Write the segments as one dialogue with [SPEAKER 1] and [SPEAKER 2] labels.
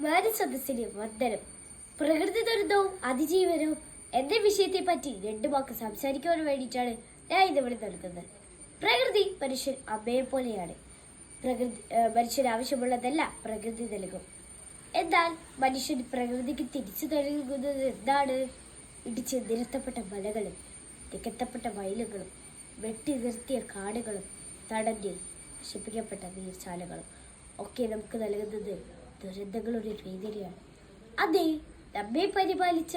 [SPEAKER 1] മാനസദസ്സിന് വന്ദനം. പ്രകൃതി ദുരന്തവും അതിജീവനവും എന്ന വിഷയത്തെ പറ്റി രണ്ടു വാക്ക് സംസാരിക്കുവാൻ വേണ്ടിയിട്ടാണ് ഞാൻ ഇന്നിവിടെ നൽകുന്നത്. പ്രകൃതി മനുഷ്യൻ അമ്മയെ പോലെയാണ്. മനുഷ്യന് ആവശ്യമുള്ളതല്ല പ്രകൃതി നൽകും. എന്നാൽ മനുഷ്യൻ പ്രകൃതിക്ക് തിരിച്ചു നൽകുന്നത് എന്താണ്? ഇടിച്ച് നിരത്തപ്പെട്ട മലകളും നികത്തപ്പെട്ട വയലുകളും വെട്ടി നിർത്തിയ കാടുകളും തടഞ്ഞ് നശിപ്പിക്കപ്പെട്ട നീർച്ചാലകളും ഒക്കെ നമുക്ക് നൽകുന്നത് ദുരന്തങ്ങളുടെ രീതിയാണ്. അതെ, നമ്മെ പരിപാലിച്ച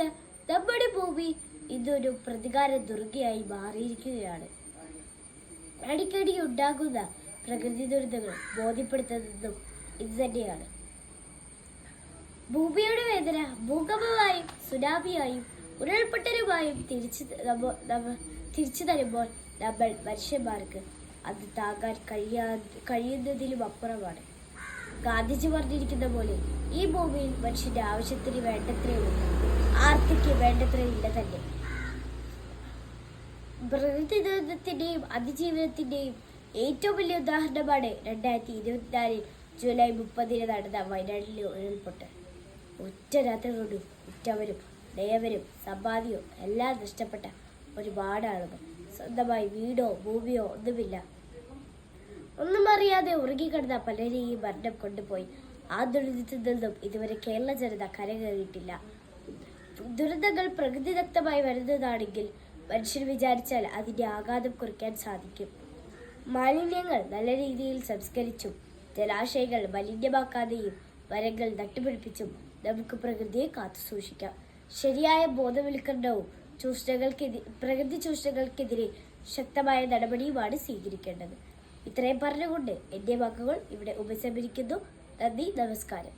[SPEAKER 1] നമ്മുടെ ഭൂമി ഇതൊരു പ്രതികാര ദുർഗയായി മാറിയിരിക്കുകയാണ്. അടിക്കടി ഉണ്ടാകുന്ന പ്രകൃതി ദുരന്തങ്ങൾ ബോധ്യപ്പെടുത്തുന്നതും ഇത് തന്നെയാണ്. ഭൂമിയുടെ വേദന ഭൂകമ്പമായും സുനാമിയായും ഉരുൾപൊട്ടലുമായും തിരിച്ചു തരുമ്പോൾ നമ്മൾ മനുഷ്യന്മാർക്ക് അത് താങ്ങാൻ കഴിയുന്നതിലും അപ്പുറമാണ്. ഗാന്ധിജി പറഞ്ഞിരിക്കുന്ന പോലെ ഈ ഭൂമിയിൽ മനുഷ്യന്റെ ആവശ്യത്തിന് വേണ്ടത്രയുള്ളൂ, ആർത്തിക്ക് വേണ്ടത്രയില്ല തന്നെ. പ്രകൃതി ദുരന്തത്തിന്റെയും അതിജീവനത്തിന്റെയും ഏറ്റവും വലിയ ഉദാഹരണമാണ് 2024 ജൂലൈ 30 നടന്ന വയനാട്ടിലെ ഉരുൾപൊട്ടൽ. ഒറ്റ രാത്രി കൊണ്ട് ഉറ്റവരും ദയവരും സമ്പാദ്യവും എല്ലാം നഷ്ടപ്പെട്ട ഒരുപാട് ആളുകൾ. സ്വന്തമായി വീടോ ഭൂമിയോ ഒന്നുമില്ല. ഒന്നും അറിയാതെ ഉറങ്ങിക്കിടന്ന പലരെയും മരണം കൊണ്ടുപോയി. ആ ദുരന്തത്തിൽ നിന്നും ഇതുവരെ കേരള ജനത കരകയറിയിട്ടില്ല. ദുരന്തങ്ങൾ പ്രകൃതിദത്തമായി വരുന്നതാണെങ്കിൽ മനുഷ്യർ വിചാരിച്ചാൽ അതിന്റെ ആഘാതം കുറയ്ക്കാൻ സാധിക്കും. മാലിന്യങ്ങൾ നല്ല രീതിയിൽ സംസ്കരിച്ചും ജലാശയങ്ങൾ മലിനമാക്കാതെയും മരങ്ങൾ നട്ടുപിടിപ്പിച്ചും നമുക്ക് പ്രകൃതിയെ കാത്തു സൂക്ഷിക്കാം. ശരിയായ ബോധവൽക്കരണവും പ്രകൃതി ചൂഷണങ്ങൾക്കെതിരെ ശക്തമായ നടപടിയുമാണ് സ്വീകരിക്കേണ്ടത്. ഇത്രയും പറഞ്ഞുകൊണ്ട് എൻ്റെ വാക്കുകൾ ഇവിടെ ഉപസംഹരിക്കുന്നു. നന്ദി, നമസ്കാരം.